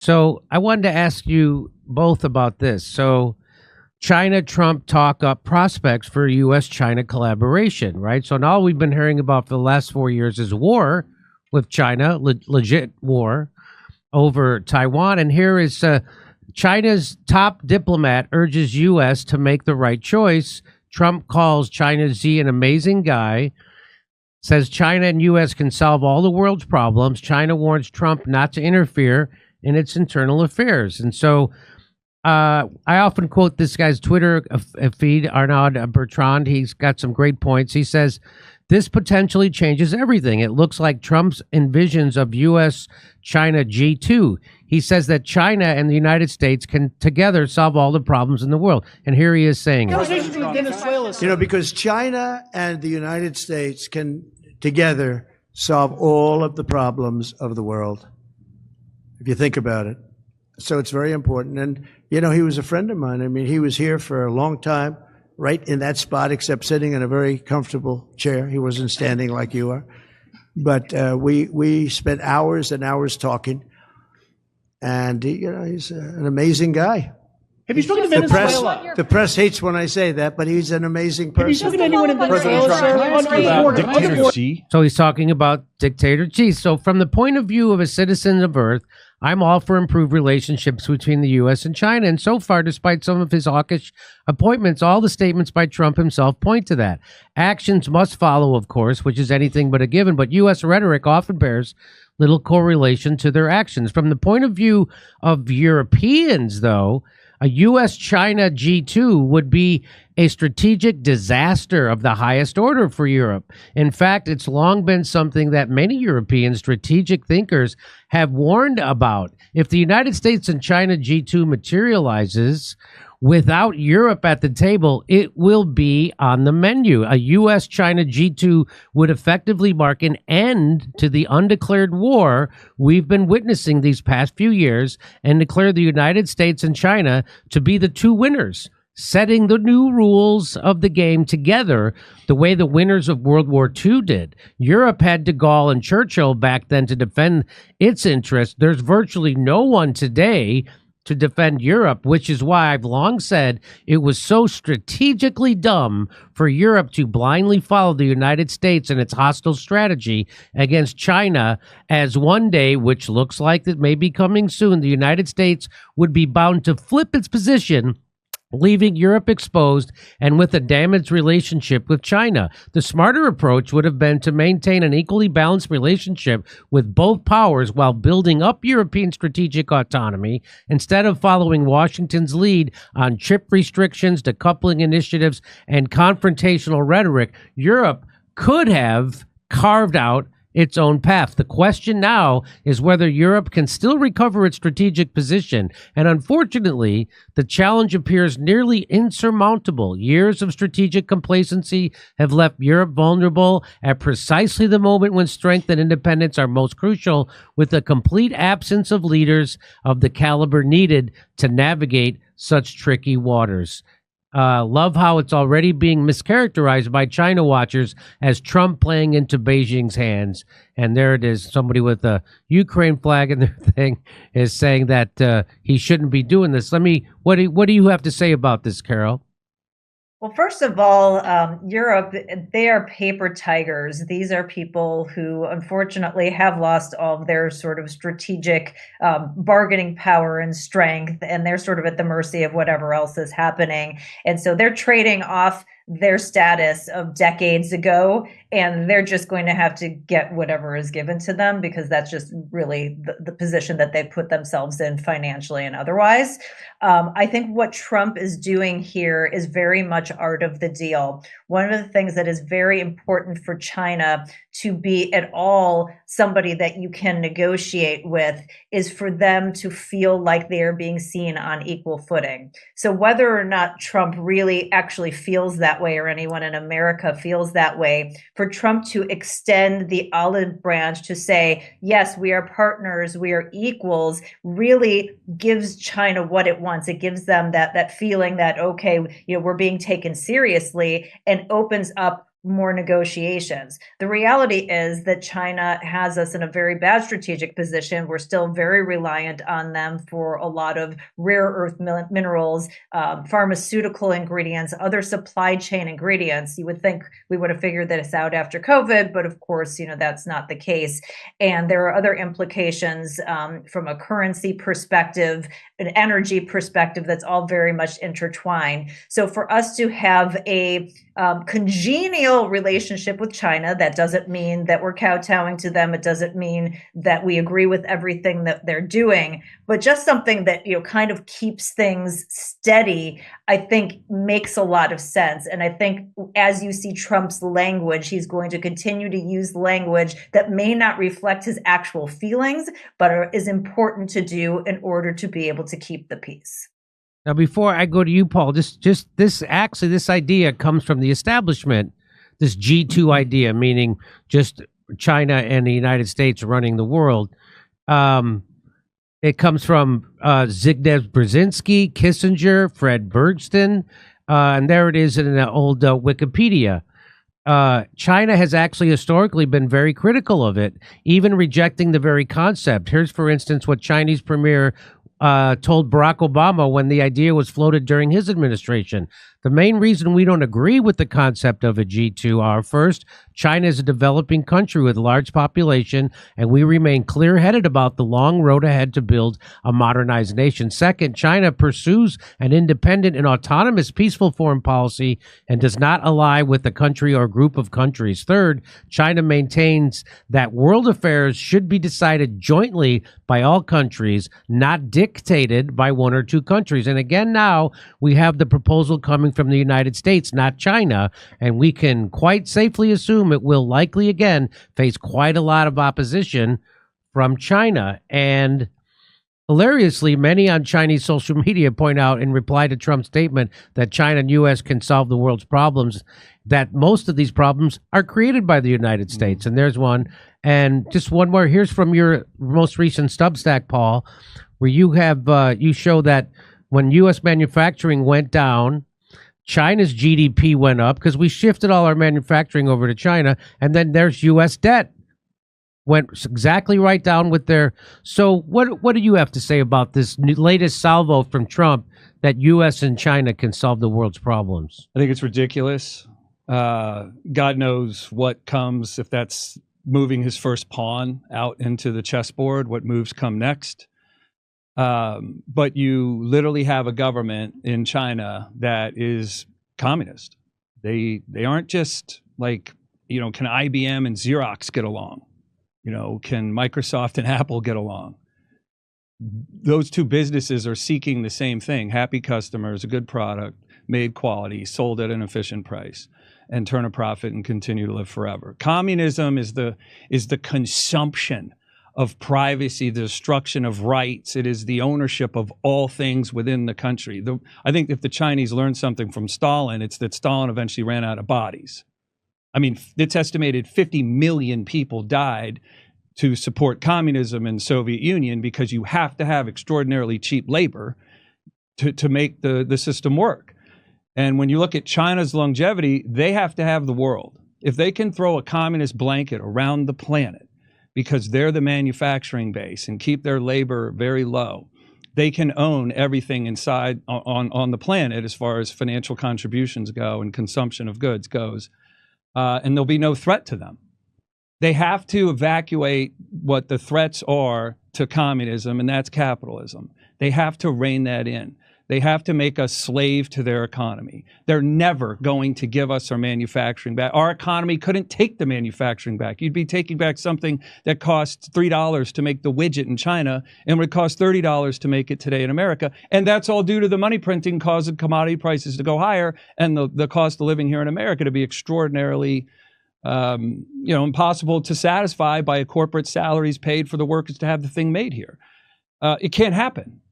So I wanted to ask you both about this. So China Trump talk up prospects for U.S. China collaboration, right? So now all we've been hearing about for the last 4 years is war with China, legit war over Taiwan. And here is China's top diplomat urges U.S. to make the right choice. Trump calls China Xi an amazing guy, says China and U.S. can solve all the world's problems. China warns Trump not to interfere in its internal affairs. And so I often quote this guy's Twitter feed, Arnaud Bertrand. He's got some great points. He says, this potentially changes everything. It looks like Trump's envisions of U.S. China G2. He says that China and the United States can together solve all the problems in the world. And here he is saying it. Because China and the United States can together solve all of the problems of the world, if you think about it. So it's very important. And, he was a friend of mine. I mean, he was here for a long time, right in that spot, except sitting in a very comfortable chair. He wasn't standing like you are. But we spent hours and hours talking. And, he's an amazing guy. Have you spoken to Venezuela? The press hates when I say that, but he's an amazing person. Have you spoken to anyone in Venezuela, sir? Dictator Xi. So he's talking about dictator Xi. So from the point of view of a citizen of Earth, I'm all for improved relationships between the U.S. and China. And so far, despite some of his hawkish appointments, all the statements by Trump himself point to that. Actions must follow, of course, which is anything but a given. But U.S. rhetoric often bears little correlation to their actions. From the point of view of Europeans, though, a U.S. China G2 would be a strategic disaster of the highest order for Europe. In fact, it's long been something that many European strategic thinkers have warned about. If the United States and China G2 materializes without Europe at the table, it will be on the menu. A U.S. China G2 would effectively mark an end to the undeclared war we've been witnessing these past few years and declare the United States and China to be the two winners, setting the new rules of the game together the way the winners of World War II did. Europe had de Gaulle and Churchill back then to defend its interests. There's virtually no one today to defend Europe, which is why I've long said it was so strategically dumb for Europe to blindly follow the United States and its hostile strategy against China, as one day, which looks like it may be coming soon, the United States would be bound to flip its position, leaving Europe exposed and with a damaged relationship with China. The smarter approach would have been to maintain an equally balanced relationship with both powers while building up European strategic autonomy instead of following Washington's lead on chip restrictions, decoupling initiatives, and confrontational rhetoric. Europe could have carved out its own path. The question now is whether Europe can still recover its strategic position. And unfortunately, the challenge appears nearly insurmountable. Years of strategic complacency have left Europe vulnerable at precisely the moment when strength and independence are most crucial, with a complete absence of leaders of the caliber needed to navigate such tricky waters. Love how it's already being mischaracterized by China watchers as Trump playing into Beijing's hands. And there it is. Somebody with a Ukraine flag in their thing is saying that he shouldn't be doing this. What do you have to say about this, Carol? Well, first of all, Europe, they are paper tigers. These are people who unfortunately have lost all of their sort of strategic bargaining power and strength, and they're sort of at the mercy of whatever else is happening. And so they're trading off their status of decades ago, and they're just going to have to get whatever is given to them because that's just really the position that they put themselves in financially and otherwise. I think what Trump is doing here is very much art of the deal. One of the things that is very important for China to be at all somebody that you can negotiate with is for them to feel like they are being seen on equal footing. So whether or not Trump really actually feels that way or anyone in America feels that way, for Trump to extend the olive branch to say, yes, we are partners, we are equals, really gives China what it wants. It gives them that feeling that, okay, we're being taken seriously, and opens up more negotiations. The reality is that China has us in a very bad strategic position. We're still very reliant on them for a lot of rare earth minerals, pharmaceutical ingredients, other supply chain ingredients. You would think we would have figured this out after COVID, but of course, that's not the case. And there are other implications from a currency perspective, an energy perspective, that's all very much intertwined. So for us to have a congenial relationship with China, that doesn't mean that we're kowtowing to them. It doesn't mean that we agree with everything that they're doing, but just something that, kind of keeps things steady, I think makes a lot of sense. And I think as you see Trump's language, he's going to continue to use language that may not reflect his actual feelings, but is important to do in order to be able to keep the peace. Now, before I go to you, Paul, this idea comes from the establishment, this G2 idea, meaning just China and the United States running the world. It comes from Zbigniew Brzezinski, Kissinger, Fred Bergsten, and there it is in an old Wikipedia. China has actually historically been very critical of it, even rejecting the very concept. Here's, for instance, what Chinese Premier told Barack Obama when the idea was floated during his administration. The main reason we don't agree with the concept of a G2 are, first, China is a developing country with a large population, and we remain clear-headed about the long road ahead to build a modernized nation. Second, China pursues an independent and autonomous peaceful foreign policy and does not ally with a country or group of countries. Third, China maintains that world affairs should be decided jointly by all countries, not dictated by one or two countries. And again, now we have the proposal coming from the United States, not China, and we can quite safely assume it will likely again face quite a lot of opposition from China. And hilariously, many on Chinese social media point out in reply to Trump's statement that China and U.S. can solve the world's problems, that most of these problems are created by the United States. And there's one. And just one more. Here's from your most recent Substack, Paul, where you have you show that when U.S. manufacturing went down, China's GDP went up because we shifted all our manufacturing over to China, and then there's U.S. debt went exactly right down with their. So what do you have to say about this latest salvo from Trump that U.S. and China can solve the world's problems? I think it's ridiculous. God knows what comes if that's moving his first pawn out into the chessboard, what moves come next. But you literally have a government in China that is communist. They aren't just like, can IBM and Xerox get along? Can Microsoft and Apple get along? Those two businesses are seeking the same thing: happy customers, a good product, made quality, sold at an efficient price, and turn a profit and continue to live forever. Communism is the consumption of privacy, the destruction of rights. It is the ownership of all things within the country. I think if the Chinese learned something from Stalin, it's that Stalin eventually ran out of bodies. I mean, it's estimated 50 million people died to support communism in the Soviet Union because you have to have extraordinarily cheap labor to make the system work. And when you look at China's longevity, they have to have the world. If they can throw a communist blanket around the planet because they're the manufacturing base and keep their labor very low, they can own everything inside on the planet as far as financial contributions go and consumption of goods goes. And there'll be no threat to them. They have to evacuate what the threats are to communism, and that's capitalism. They have to rein that in. They have to make us slave to their economy. They're never going to give us our manufacturing back. Our economy couldn't take the manufacturing back. You'd be taking back something that costs $3 to make the widget in China and would cost $30 to make it today in America. And that's all due to the money printing causing commodity prices to go higher and the cost of living here in America to be extraordinarily impossible to satisfy by corporate salaries paid for the workers to have the thing made here. It can't happen.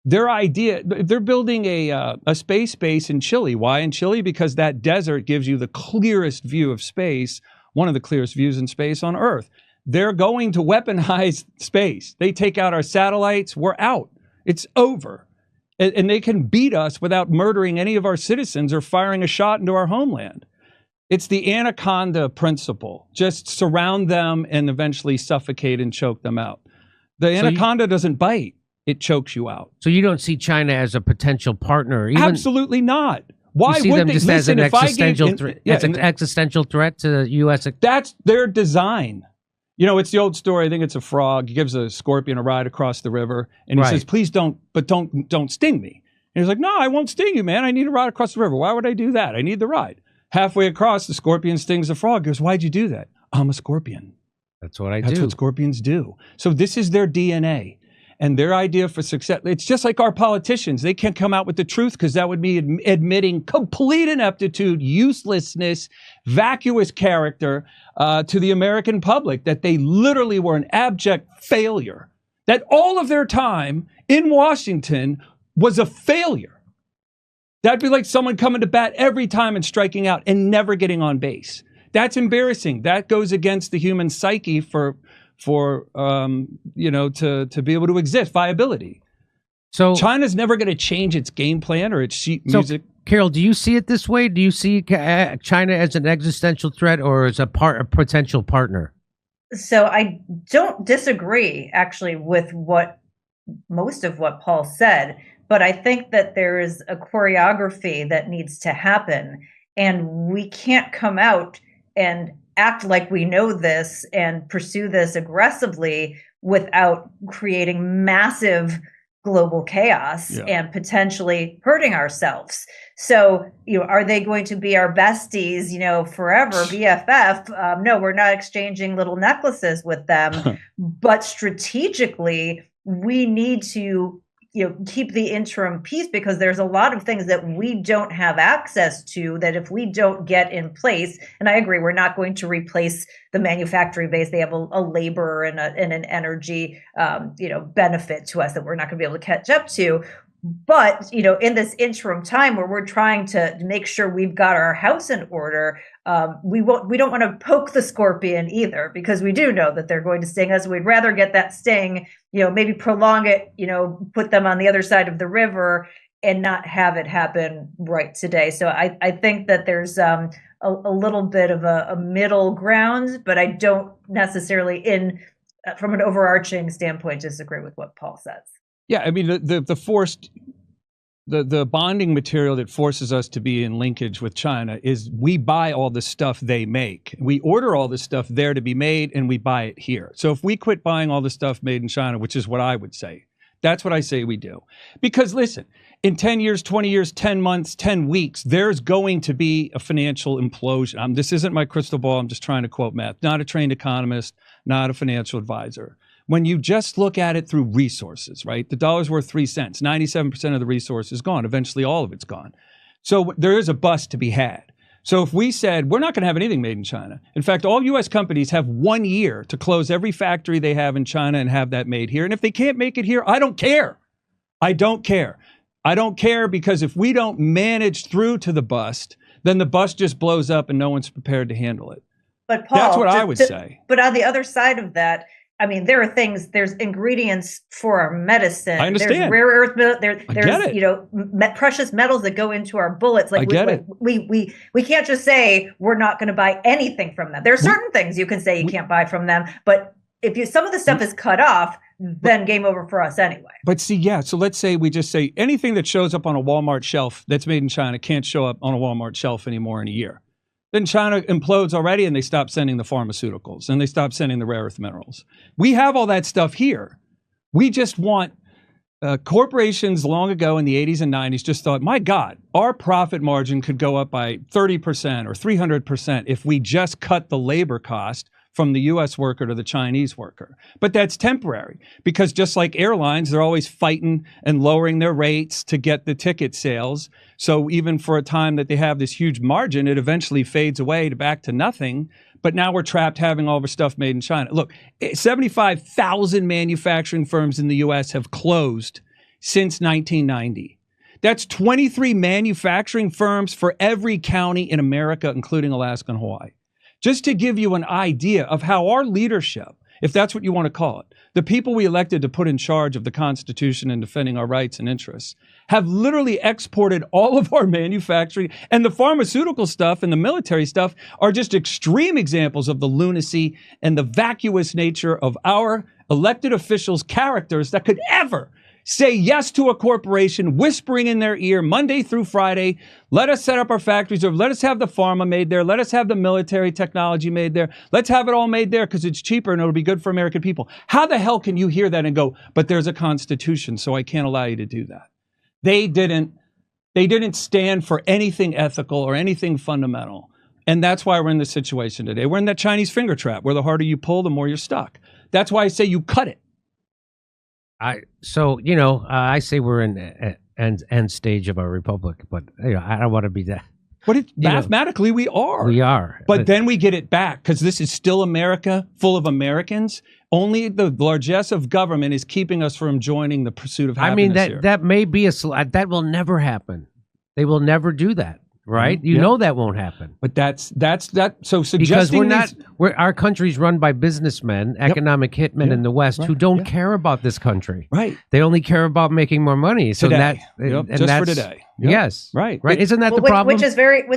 Their idea, they're building a space base in Chile. Why in Chile? Because that desert gives you the clearest view of space, one of the clearest views in space on Earth. They're going to weaponize space. They take out our satellites, we're out. It's over. And they can beat us without murdering any of our citizens or firing a shot into our homeland. It's the anaconda principle. Just surround them and eventually suffocate and choke them out. The anaconda doesn't bite. It chokes you out. So you don't see China as a potential partner? Even, Absolutely not. Why you see would them they? just as Listen, an if I existential gave, threat? yeah, As an existential threat to the U.S. that's their design. You know, it's the old story. I think it's a frog. He gives a scorpion a ride across the river, and he says, "Please don't sting me." And he's like, "No, I won't sting you, man. I need a ride across the river. Why would I do that? I need the ride." Halfway across, the scorpion stings the frog. He goes, "Why'd you do that?" "I'm a scorpion. That's what I That's do. what scorpions do." So this is their DNA. And their idea for success, it's just like our politicians. They can't come out with the truth because that would be admitting complete ineptitude, uselessness, vacuous character to the American public, that they literally were an abject failure, that all of their time in Washington was a failure. That'd be like someone coming to bat every time and striking out and never getting on base. That's embarrassing. That goes against the human psyche for to be able to exist, viability. So China's never going to change its game plan or its sheet music. Carol, do you see it this way? Do you see China as an existential threat or as a potential partner? So I don't disagree actually with most of what Paul said, but I think that there is a choreography that needs to happen, and we can't come out and act like we know this and pursue this aggressively without creating massive global chaos and potentially hurting ourselves. So, are they going to be our besties, forever, BFF? No, we're not exchanging little necklaces with them, but strategically, we need to keep the interim peace, because there's a lot of things that we don't have access to that if we don't get in place, and I agree, we're not going to replace the manufacturing base. They have a labor and an energy, benefit to us that we're not going to be able to catch up to. But, in this interim time where we're trying to make sure we've got our house in order, we don't want to poke the scorpion either, because we do know that they're going to sting us. We'd rather get that sting, maybe prolong it, put them on the other side of the river and not have it happen right today. So I think that there's a little bit of a middle ground, but I don't necessarily from an overarching standpoint, disagree with what Paul says. Yeah, I mean, the bonding material that forces us to be in linkage with China is we buy all the stuff they make. We order all the stuff there to be made, and we buy it here. So if we quit buying all the stuff made in China, which is what I would say, that's what I say we do. Because listen, in 10 years, 20 years, 10 months, 10 weeks, there's going to be a financial implosion. This isn't my crystal ball. I'm just trying to quote math. Not a trained economist, not a financial advisor. When you just look at it through resources, right? The dollar's worth 3 cents. 97% of the resource is gone. Eventually, all of it's gone. So there is a bust to be had. So if we said, we're not going to have anything made in China. In fact, all U.S. companies have 1 year to close every factory they have in China and have that made here. And if they can't make it here, I don't care. I don't care. I don't care, because if we don't manage through to the bust, then the bust just blows up and no one's prepared to handle it. But Paul, that's what I would say. But on the other side of that, I mean, there's ingredients for our medicine. I understand. There's rare earth, there's precious metals that go into our bullets. Like we can't just say we're not going to buy anything from them. There are certain things you can say you can't buy from them, but if some of the stuff is cut off, then game over for us anyway. But see, so let's say we just say anything that shows up on a Walmart shelf that's made in China can't show up on a Walmart shelf anymore in a year. Then China implodes already, and they stop sending the pharmaceuticals, and they stop sending the rare earth minerals. We have all that stuff here. We just want corporations long ago in the 80s and 90s just thought, my God, our profit margin could go up by 30% or 300% if we just cut the labor cost from the U.S. worker to the Chinese worker. But that's temporary, because just like airlines, they're always fighting and lowering their rates to get the ticket sales. So even for a time that they have this huge margin, it eventually fades away back to nothing. But now we're trapped having all of our stuff made in China. Look, 75,000 manufacturing firms in the U.S. have closed since 1990. That's 23 manufacturing firms for every county in America, including Alaska and Hawaii. Just to give you an idea of how our leadership if that's what you want to call it. The people we elected to put in charge of the Constitution and defending our rights and interests have literally exported all of our manufacturing, and the pharmaceutical stuff and the military stuff are just extreme examples of the lunacy and the vacuous nature of our elected officials' characters that could ever say yes to a corporation whispering in their ear Monday through Friday, let us set up our factories, or let us have the pharma made there, let us have the military technology made there, let's have it all made there because it's cheaper and it'll be good for American people. How the hell can you hear that and go, but there's a constitution, so I can't allow you to do that? They didn't stand for anything ethical or anything fundamental. And that's why we're in this situation today. We're in that Chinese finger trap where the harder you pull, the more you're stuck. That's why I say you cut it. I say we're in end stage of our republic, but I don't want to be that. But mathematically, we are. We are. But then we get it back because this is still America, full of Americans. Only the largesse of government is keeping us from joining the pursuit of happiness. I mean, here. that may be that will never happen. They will never do that. Right? You know that won't happen. But that's that. So because suggesting our country's run by businessmen, economic hitmen in the West who don't care about this country. Right. They only care about making more money. So today. and just that's, for today. Yep. Yes. Right. Isn't that the problem? Which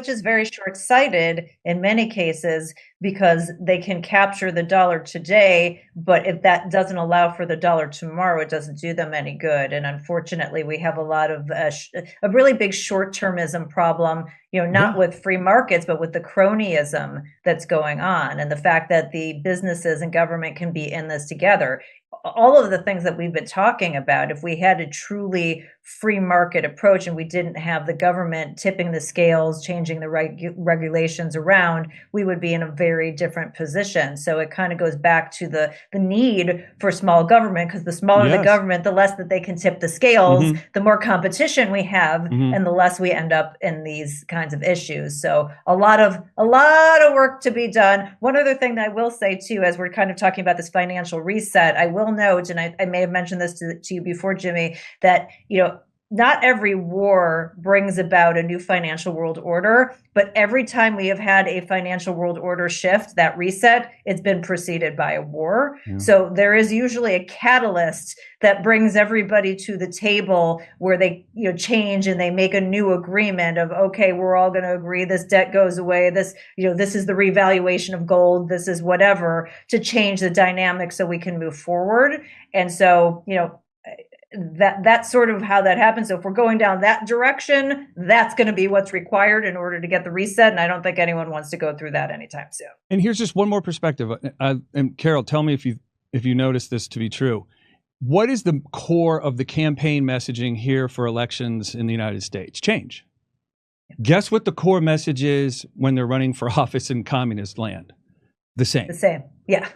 is very short-sighted in many cases, because they can capture the dollar today, but if that doesn't allow for the dollar tomorrow, it doesn't do them any good. And unfortunately, we have a lot of a really big short-termism problem, not with free markets, but with the cronyism that's going on, and the fact that the businesses and government can be in this together. All of the things that we've been talking about, if we had a truly free market approach and we didn't have the government tipping the scales, changing the regulations around, we would be in a very different position. So it kind of goes back to the need for small government, because the smaller the government, the less that they can tip the scales, the more competition we have, and the less we end up in these kinds of issues. So a lot of work to be done. One other thing that I will say too, as we're kind of talking about this financial reset, I will note, and I may have mentioned this to you before, Jimmy, that not every war brings about a new financial world order, but every time we have had a financial world order shift, that reset, it's been preceded by a war. Yeah. So there is usually a catalyst that brings everybody to the table where they change and they make a new agreement of, okay, we're all going to agree this debt goes away, this is the revaluation of gold, this is whatever, to change the dynamic so we can move forward. And so, that's sort of how that happens. So if we're going down that direction, that's going to be what's required in order to get the reset. And I don't think anyone wants to go through that anytime soon. And here's just one more perspective. And Carol, tell me if you notice this to be true. What is the core of the campaign messaging here for elections in the United States? Change. Guess what the core message is when they're running for office in communist land? The same. The same. Yeah.